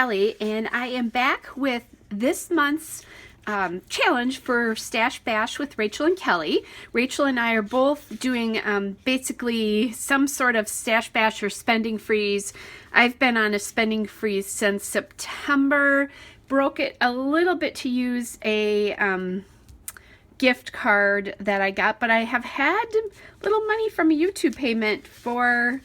Kelly, and I am back with this month's challenge for Stash Bash with Rachel and Kelly. Rachel and I are both doing basically some sort of Stash Bash or spending freeze. I've been on a spending freeze since September, broke it a little bit to use a gift card that I got, but I have had little money from a YouTube payment for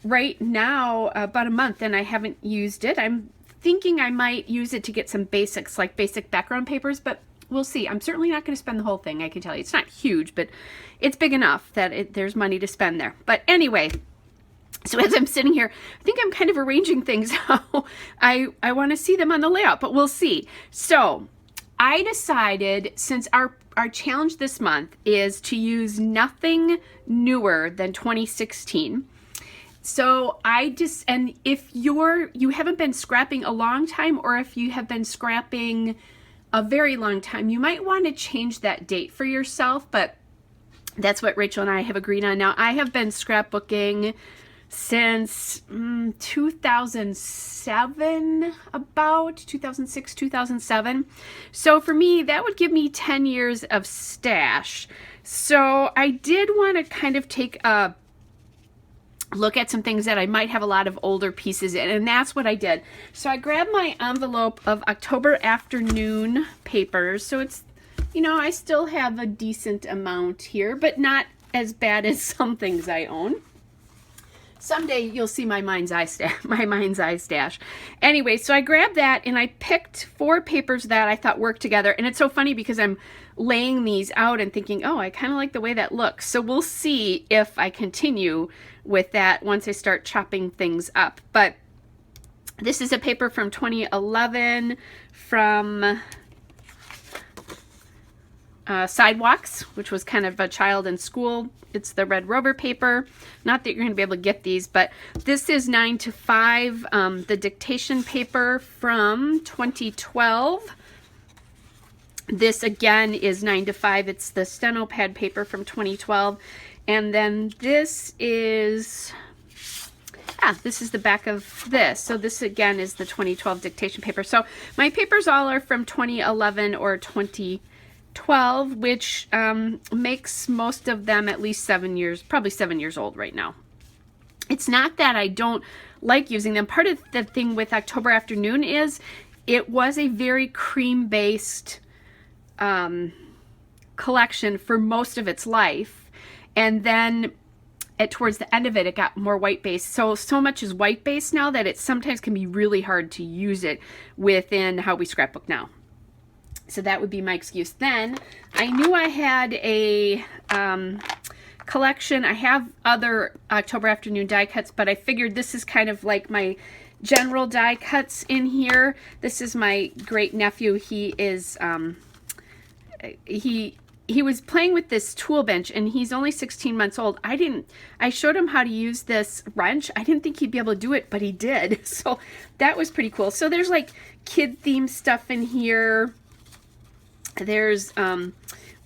right now about a month, and I haven't used it. I'm thinking I might use it to get some basics, like basic background papers, but we'll see. I'm certainly not going to spend the whole thing, I can tell you. It's not huge, but it's big enough that there's money to spend there. But anyway, so as I'm sitting here, I think I'm kind of arranging things how I want to see them on the layout, but we'll see. So I decided, since our challenge this month is to use nothing newer than 2016. So and if you haven't been scrapping a long time, or if you have been scrapping a very long time, you might want to change that date for yourself, but that's what Rachel and I have agreed on. Now, I have been scrapbooking since 2007, about 2006, 2007. So for me, that would give me 10 years of stash. So I did want to kind of take a look at some things that I might have a lot of older pieces in, and that's what I did. So I grabbed my envelope of October afternoon papers. So it's, you know, I still have a decent amount here, but not as bad as some things I own. Someday you'll see my mind's eye stash. Anyway, so I grabbed that and I picked 4 papers that I thought worked together. And it's so funny because I'm laying these out and thinking, oh, I kind of like the way that looks. So we'll see if I continue with that once I start chopping things up. But this is a paper from 2011 from Sidewalks, which was kind of a child in school. It's the Red Rover paper. Not that you're going to be able to get these, but this is 9 to 5, the dictation paper from 2012. This again is 9 to 5. It's the steno pad paper from 2012. And then this is, this is the back of this. So this again is the 2012 dictation paper. So my papers all are from 2011 or 2012, which makes most of them at least 7 years, probably 7 years old right now. It's not that I don't like using them. Part of the thing with October Afternoon is it was a very cream-based collection for most of its life. And then towards the end of it, it got more white-based. So much is white-based now that it sometimes can be really hard to use it within how we scrapbook now. So that would be my excuse. Then I knew I had a collection. I have other October Afternoon die cuts, but I figured this is kind of like my general die cuts in here. This is my great nephew. He is he was playing with this tool bench, and he's only 16 months old. I showed him how to use this wrench. I didn't think he'd be able to do it, but he did. So that was pretty cool. So there's like kid themed stuff in here. There's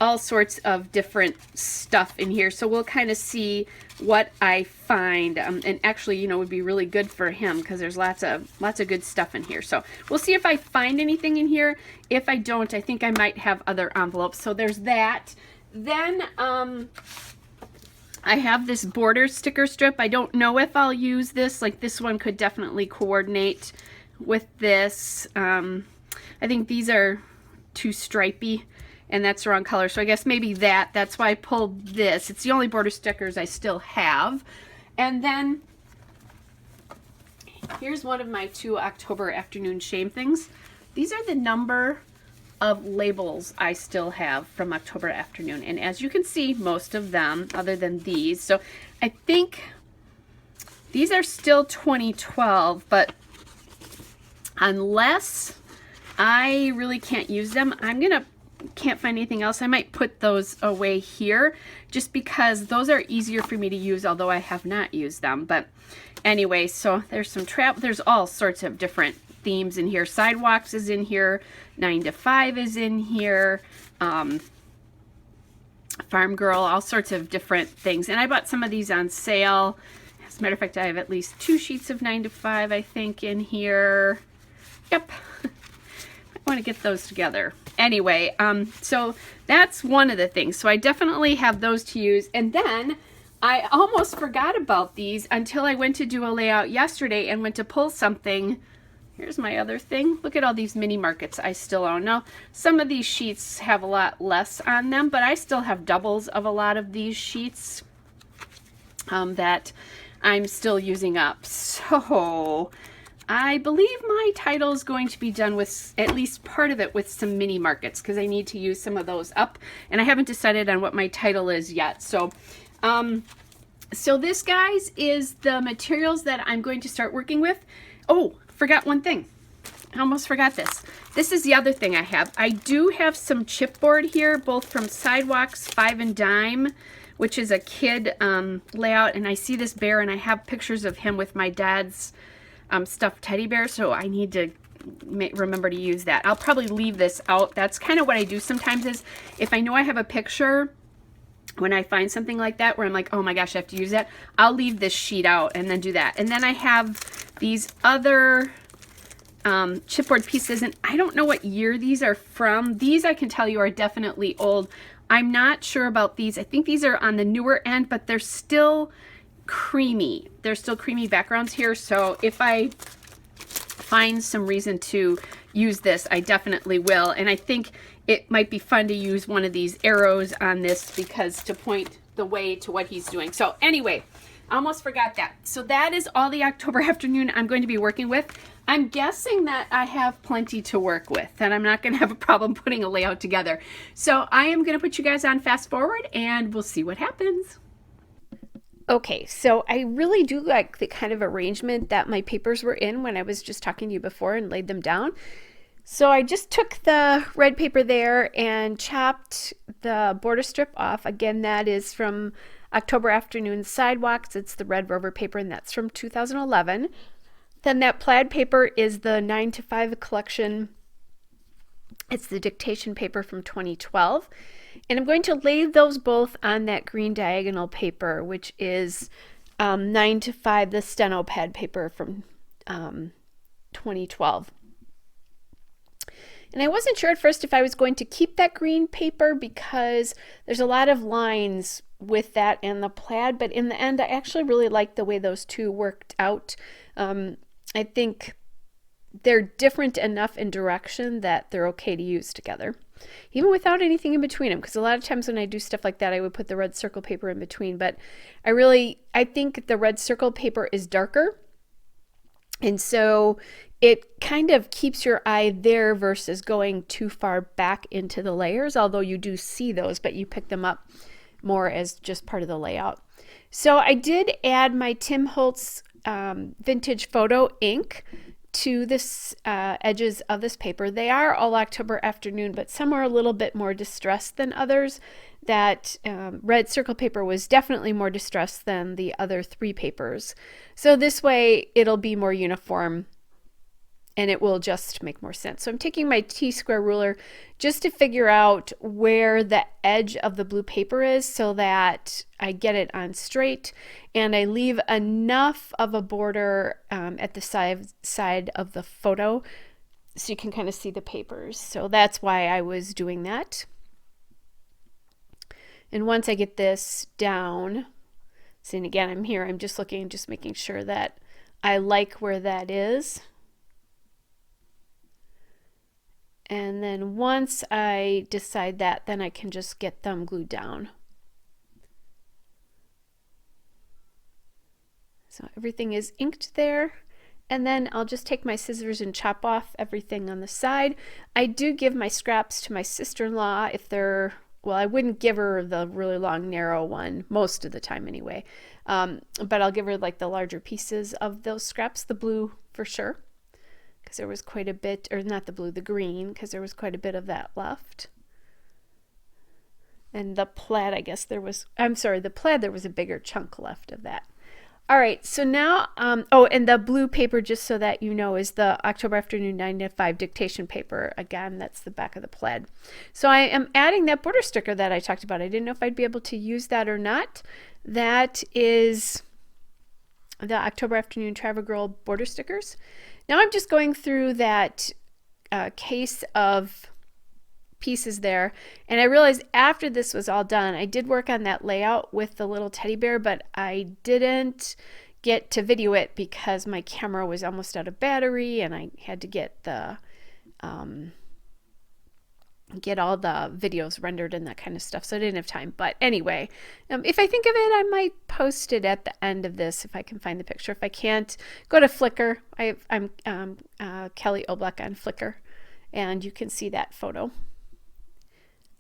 all sorts of different stuff in here. So we'll kind of see what I find. And actually, you know, would be really good for him because there's lots of good stuff in here. So we'll see if I find anything in here. If I don't, I think I might have other envelopes. So there's that. Then I have this border sticker strip. I don't know if I'll use this. Like this one could definitely coordinate with this. I think these are too stripy, and that's the wrong color. So I guess maybe that's why I pulled this. It's the only border stickers I still have. And then here's one of my 2 October Afternoon shame things. These are the number of labels I still have from October Afternoon. And as you can see, most of them, other than these. So I think these are still 2012, but unless I really can't use them, can't find anything else. I might put those away here just because those are easier for me to use, although I have not used them. But anyway, so there's there's all sorts of different themes in here. Sidewalks is in here, 9 to 5 is in here, Farm Girl, all sorts of different things. And I bought some of these on sale. As a matter of fact, I have at least 2 sheets of 9 to 5, I think, in here. Yep. I want to get those together. Anyway, so that's one of the things. So I definitely have those to use. And then I almost forgot about these until I went to do a layout yesterday and went to pull something. Here's my other thing. Look at all these mini markets I still own. Now, some of these sheets have a lot less on them, but I still have doubles of a lot of these sheets that I'm still using up. So I believe my title is going to be done with at least part of it with some mini markets because I need to use some of those up, and I haven't decided on what my title is yet. So so this, guys, is the materials that I'm going to start working with. Oh, forgot one thing. I almost forgot this. This is the other thing I have. I do have some chipboard here, both from Sidewalks 5 and Dime, which is a kid layout, and I see this bear, and I have pictures of him with my dad's stuffed teddy bear, so I need to remember to use that. I'll probably leave this out. That's kind of what I do sometimes, is if I know I have a picture, when I find something like that where I'm like, oh my gosh, I have to use that, I'll leave this sheet out and then do that. And then I have these other chipboard pieces, and I don't know what year these are from. These I can tell you are definitely old. I'm not sure about these. I think these are on the newer end, but they're still creamy. There's still creamy backgrounds here. So if I find some reason to use this, I definitely will. And I think it might be fun to use one of these arrows on this because to point the way to what he's doing. So anyway, I almost forgot that. So that is all the October afternoon I'm going to be working with. I'm guessing that I have plenty to work with, and I'm not going to have a problem putting a layout together. So I am going to put you guys on fast forward and we'll see what happens. Okay, so I really do like the kind of arrangement that my papers were in when I was just talking to you before and laid them down. So I just took the red paper there and chopped the border strip off. Again, that is from October Afternoon Sidewalks. It's the red rubber paper, and that's from 2011. Then that plaid paper is the 9 to 5 collection. It's the dictation paper from 2012. And I'm going to lay those both on that green diagonal paper, which is 9 to 5, the steno pad paper from 2012. And I wasn't sure at first if I was going to keep that green paper because there's a lot of lines with that and the plaid, but in the end I actually really like the way those two worked out. I think they're different enough in direction that they're okay to use together, even without anything in between them, because a lot of times when I do stuff like that I would put the red circle paper in between, but I think the red circle paper is darker, and so it kind of keeps your eye there versus going too far back into the layers, although you do see those, but you pick them up more as just part of the layout. So I did add my Tim Holtz vintage photo ink to this edges of this paper. They are all October Afternoon, but some are a little bit more distressed than others. That red circle paper was definitely more distressed than the other 3 papers. So this way it'll be more uniform and it will just make more sense. So I'm taking my T-square ruler just to figure out where the edge of the blue paper is so that I get it on straight and I leave enough of a border at the side of the photo so you can kind of see the papers. So that's why I was doing that. And once I get this down, so again, I'm just looking, just making sure that I like where that is. And then once I decide that, then I can just get them glued down. So everything is inked there. And then I'll just take my scissors and chop off everything on the side. I do give my scraps to my sister-in-law if they're, well, I wouldn't give her the really long, narrow one most of the time anyway. But I'll give her like the larger pieces of those scraps, the blue for sure. Because there was quite a bit, or not the blue, the green, because there was quite a bit of that left. And the plaid, I guess there was, I'm sorry, the plaid, there was a bigger chunk left of that. All right, so now, oh, and the blue paper, just so that you know, is the October Afternoon 9 to 5 dictation paper. Again, that's the back of the plaid. So I am adding that border sticker that I talked about. I didn't know if I'd be able to use that or not. That is the October Afternoon Travel Girl border stickers. Now I'm just going through that case of pieces there, and I realized after this was all done, I did work on that layout with the little teddy bear, but I didn't get to video it because my camera was almost out of battery, and I had to get the get all the videos rendered and that kind of stuff, so I didn't have time. But anyway, if I think of it, I might post it at the end of this if I can find the picture. If I can't, go to Flickr. I'm Kelly Oblak on Flickr, and you can see that photo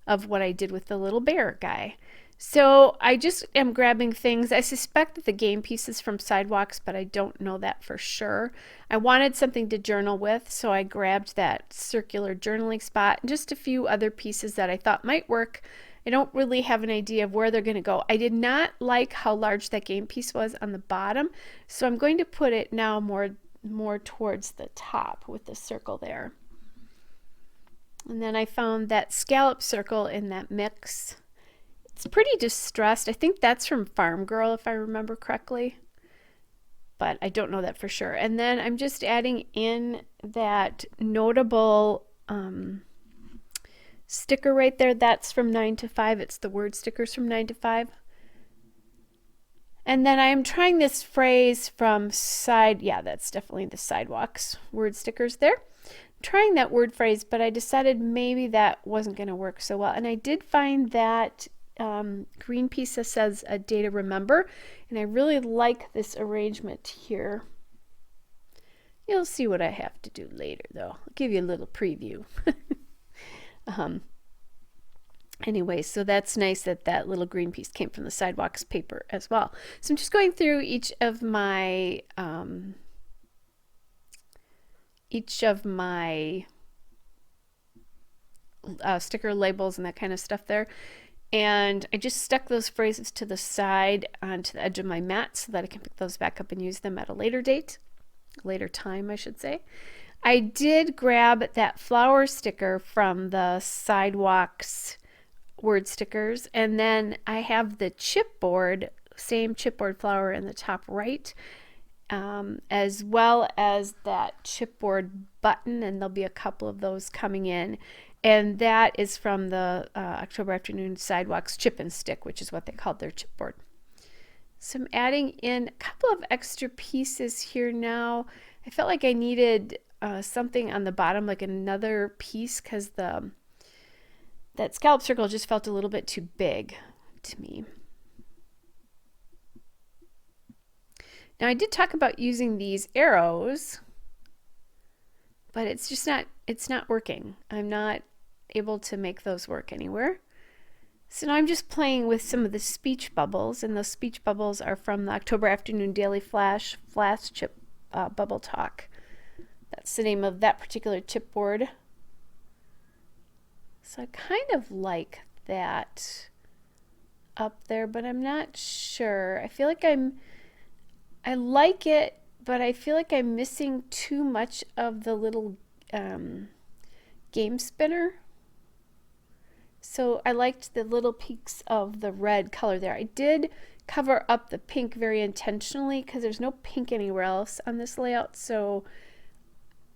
of what I did with the little bear guy. So I just am grabbing things. I suspect that the game piece is from Sidewalks, but I don't know that for sure. I wanted something to journal with, so I grabbed that circular journaling spot and just a few other pieces that I thought might work. I don't really have an idea of where they're going to go. I did not like how large that game piece was on the bottom, so I'm going to put it now more towards the top with the circle there. And then I found that scallop circle in that mix. It's pretty distressed. I think that's from Farm Girl, if I remember correctly, but I don't know that for sure. And then I'm just adding in that notable sticker right there. That's from 9 to 5. It's the word stickers from 9 to 5. And then I am trying this phrase from that's definitely the Sidewalks word stickers there. I'm trying that word phrase, but I decided maybe that wasn't going to work so well. And I did find that green piece that says a day to remember, and I really like this arrangement here. You'll see what I have to do later, though. I'll give you a little preview. Anyway, so that's nice that that little green piece came from the Sidewalks paper as well. So I'm just going through each of my sticker labels and that kind of stuff there. And I just stuck those phrases to the side onto the edge of my mat so that I can pick those back up and use them at a later time, I should say. I did grab that flower sticker from the Sidewalks word stickers, and then I have the chipboard, same chipboard flower in the top right, as well as that chipboard button, and there'll be a couple of those coming in. And that is from the October Afternoon Sidewalks Chip and Stick, which is what they called their chipboard. So I'm adding in a couple of extra pieces here now. I felt like I needed something on the bottom, like another piece, because that scallop circle just felt a little bit too big to me. Now I did talk about using these arrows, but it's not working. I'm not able to make those work anywhere. So now I'm just playing with some of the speech bubbles, and those speech bubbles are from the October Afternoon Daily Flash Chip Bubble Talk. That's the name of that particular chipboard. So I kind of like that up there, but I'm not sure. I feel like I like it, but I feel like I'm missing too much of the little game spinner. So I liked the little peaks of the red color there. I did cover up the pink very intentionally because there's no pink anywhere else on this layout, so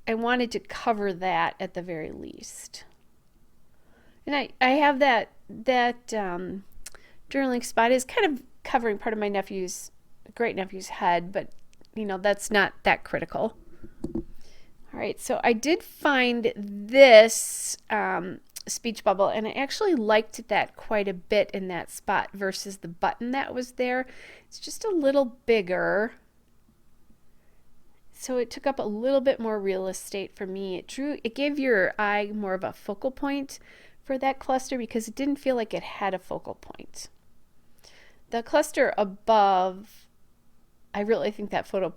I wanted to cover that at the very least. And I have that journaling spot is kind of covering part of my great nephew's head, but you know, that's not that critical. All right, so I did find this speech bubble, and I actually liked that quite a bit in that spot versus the button that was there. It's just a little bigger, so it took up a little bit more real estate for me. It gave your eye more of a focal point for that cluster because it didn't feel like it had a focal point. The cluster above, I really think that focal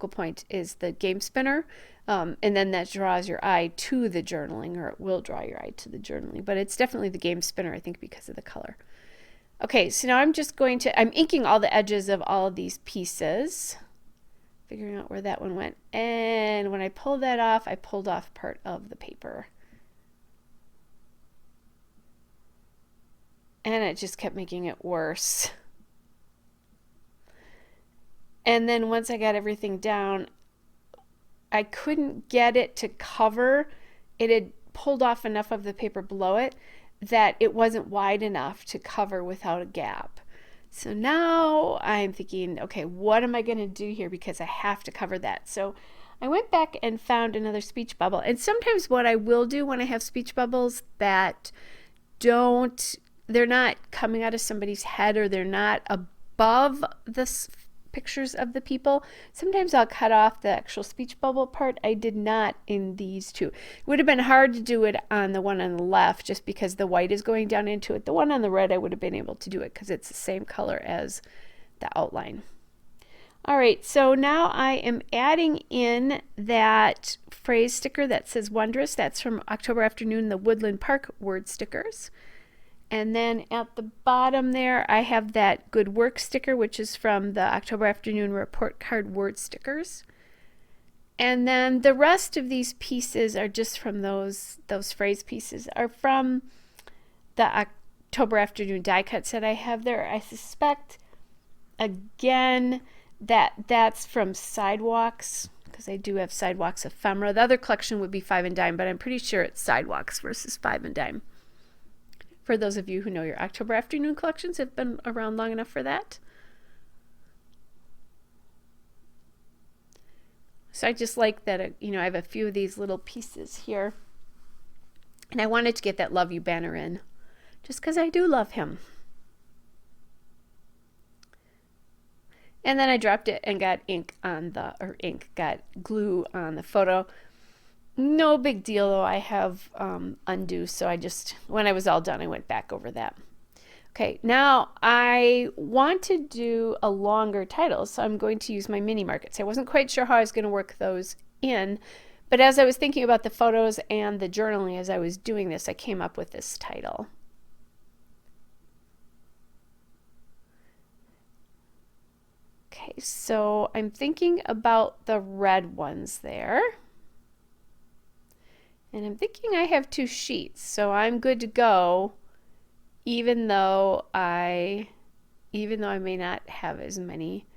point is the game spinner, and then that draws your eye to the journaling, or it will draw your eye to the journaling, but it's definitely the game spinner, I think, because of the color. Okay, so now I'm inking all the edges of all of these pieces, figuring out where that one went, and when I pulled that off, I pulled off part of the paper. And it just kept making it worse. And then once I got everything down, I couldn't get it to cover. It had pulled off enough of the paper below it that it wasn't wide enough to cover without a gap. So now I'm thinking, okay, what am I going to do here, because I have to cover that. So I went back and found another speech bubble. And sometimes what I will do when I have speech bubbles that they're not coming out of somebody's head, or they're not above the pictures of the people, sometimes I'll cut off the actual speech bubble part. I did not in these two. It would have been hard to do it on the one on the left just because the white is going down into it. The one on the right, I would have been able to do it because it's the same color as the outline. All right, so now I am adding in that phrase sticker that says Wondrous. That's from October Afternoon, the Woodland Park word stickers. And then at the bottom there, I have that Good Work sticker, which is from the October Afternoon report card word stickers. And then the rest of these pieces are just from those phrase pieces, are from the October Afternoon die cuts that I have there. I suspect, again, that's from Sidewalks, because I do have Sidewalks ephemera. The other collection would be 5 and Dime, but I'm pretty sure it's Sidewalks versus 5 and Dime. For those of you who know your October Afternoon collections, have been around long enough for that. So I just like that, I have a few of these little pieces here. And I wanted to get that Love You banner in, just because I do love him. And then I dropped it and got got glue on the photo. No big deal though. I have undo, so when I was all done, I went back over that. Okay, now I want to do a longer title, so I'm going to use my mini markets. I wasn't quite sure how I was going to work those in, but as I was thinking about the photos and the journaling as I was doing this, I came up with this title. Okay, so I'm thinking about the red ones there. And I'm thinking I have 2 sheets, so I'm good to go, even though I may not have as many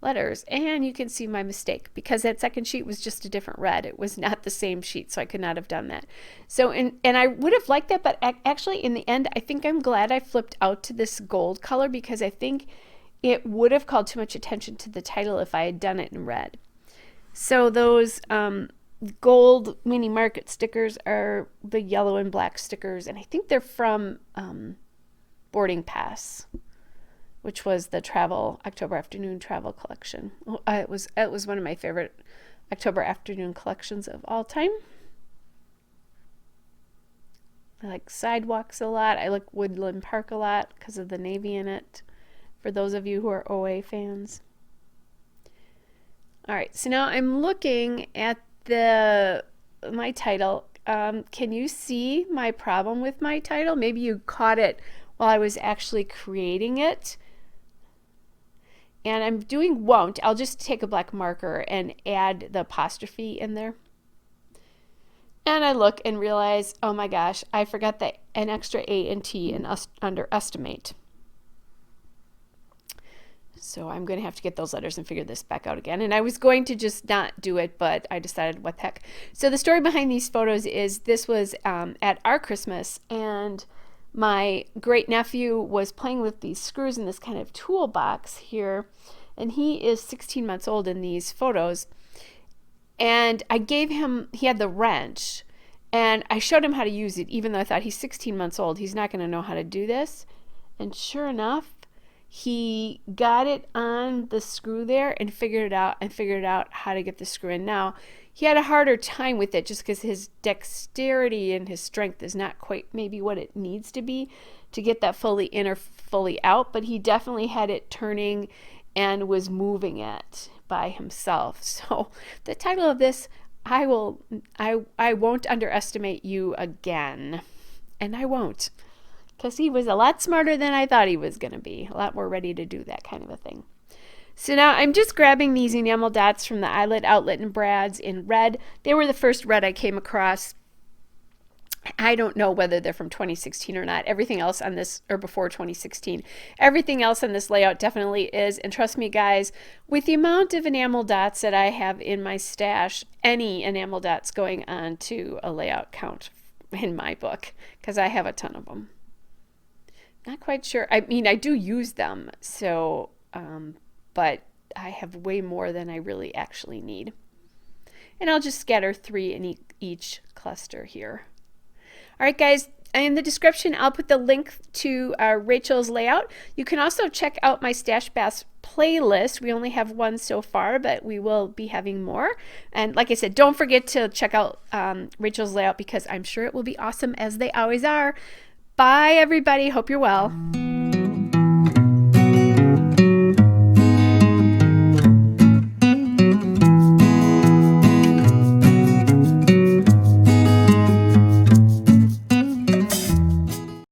letters. And you can see my mistake, because that second sheet was just a different red. It was not the same sheet, so I could not have done that. So, and I would have liked that, but actually in the end, I think I'm glad I flipped out to this gold color, because I think it would have called too much attention to the title if I had done it in red. So those gold mini market stickers are the yellow and black stickers, and I think they're from Boarding Pass, which was the October Afternoon travel collection. It was one of my favorite October Afternoon collections of all time. I like Sidewalks a lot. I like Woodland Park a lot because of the navy in it, for those of you who are OA fans. All right, so now I'm looking at my title. Can you see my problem with my title? Maybe you caught it while I was actually creating it. And I'm doing won't. I'll just take a black marker and add the apostrophe in there. And I look and realize, oh my gosh, I forgot an extra A and T in underestimate. So I'm going to have to get those letters and figure this back out again. And I was going to just not do it, but I decided, what the heck. So the story behind these photos is this was at our Christmas, and my great nephew was playing with these screws in this kind of toolbox here, and he is 16 months old in these photos. And I gave him, he had the wrench, and I showed him how to use it, even though I thought he's 16 months old, he's not going to know how to do this. And sure enough, he got it on the screw there and figured out how to get the screw in. Now, he had a harder time with it just because his dexterity and his strength is not quite maybe what it needs to be to get that fully in or fully out, but he definitely had it turning and was moving it by himself. So the title of this, I won't underestimate you again. And I won't. Because he was a lot smarter than I thought he was going to be. A lot more ready to do that kind of a thing. So now I'm just grabbing these enamel dots from the Eyelet Outlet and Brad's in red. They were the first red I came across. I don't know whether they're from 2016 or not. Everything else on this, or before 2016, everything else on this layout definitely is. And trust me, guys, with the amount of enamel dots that I have in my stash, any enamel dots going on to a layout count in my book, because I have a ton of them. Not quite sure. I mean, I do use them, so, but I have way more than I really actually need. And I'll just scatter 3 in each cluster here. All right, guys, in the description, I'll put the link to Rachel's layout. You can also check out my Stash Bash playlist. We only have one so far, but we will be having more. And like I said, don't forget to check out Rachel's layout, because I'm sure it will be awesome, as they always are. Bye, everybody. Hope you're well.